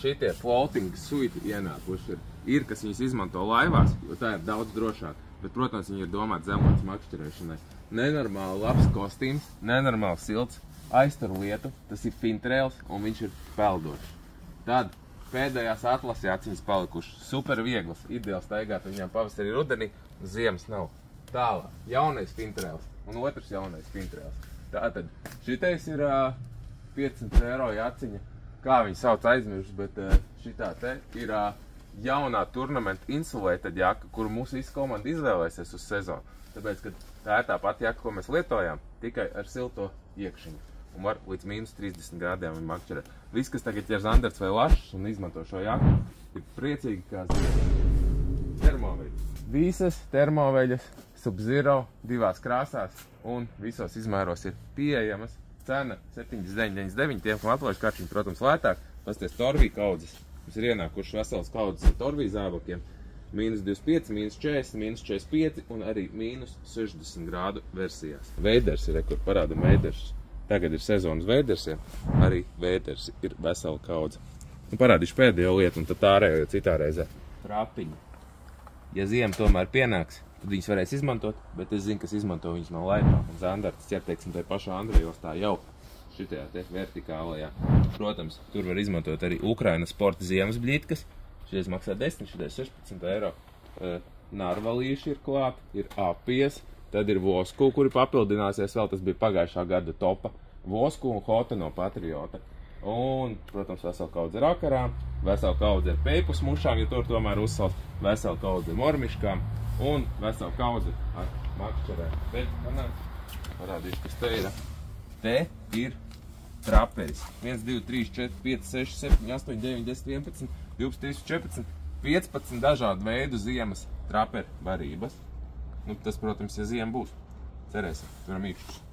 šitie floating suiti ienākuši ir, kas viņus izmanto laivās, jo tā ir daudz drošāk. Bet, protams, viņi ir domāti zemlētas makšķerēšanai. Nenormāli labs kostīms, nenormāli silts, aiztur lietu, tas ir fintrails un viņš ir peldošs. Tad pēdējās atlasē aciņas palikušas super vieglas, ideāli staigāt viņām pavasarī rudenī, ziemas nav. Tālāk, jaunais fintrails un otrs jaunais fintrails. Tātad, šitais ir 500 eiro aciņa, kā viņi sauc aizmirst, bet šitā te ir jaunā turnamenta insulēta jaka, kuru mūsu visa komanda izvēlēsies uz sezonu. Tāpēc, ka tā ir tā pati jaka, ko mēs lietojām, tikai ar silto iekšiņu. Un var līdz -30 grādiem viņu makšķerēt. Viss, kas tagad ķer zandarts vai lašs un izmanto šo jaku, ir priecīgi kā zina. Termoveļas. Visas termoveļas Sub-Zero divās krāsās un visos izmēros ir pieejamas. Cena 79,99, tiem, kam atlaiž karčiņi, protams, lētāk. Pasties Torvī kaudzes. Mums ir ienākuši veselas kaudzes ar Torvī zābakiem. -25, -40, -45 un arī -60 grādu versijās. Veiders ir, kur parāda Veiders. Tagad ir sezonas Veidersiem, arī Veiders ir vesela kaudze. Un parādīšu pēdējo lietu un tad ārējo citā reizē. Trapiņi. Ja ziema tomēr pienāks, tad viņas varēs izmantot, bet es zinu, kas izmanto viņas no laivām. Un zandarts ķer, teiksim, tai pašā Andrejostā jau šitajā te vertikālajā. Protams, tur var izmantot arī Ukrainas sporta ziemas bļitkas. Šies maksā 10, šitais 16 eiro. Narvalīši ir klāt, ir apies, tad ir Vosku, kuri papildināsies vēl, tas bija pagājušā gada topa. Vosku un Hota no Patriota. Un, protams, vesela kaudze ar akarām, vesela kaudze ar peipus mušām, ja tur tomēr uzsals, vesela kaudze ar mormiškām un vesela kaudze ar makšķerēm. Bet, parādīšu, kas te ir. Te ir traperis. 1, 2, 3, 4, 5, 6, 7, 8, 9, 10, 11, 12, 13, 14, 15 dažādu veidu ziemas traperi varības. Nu, tas, protams, ja ziema būs. Cerēsim, turam īkšķus.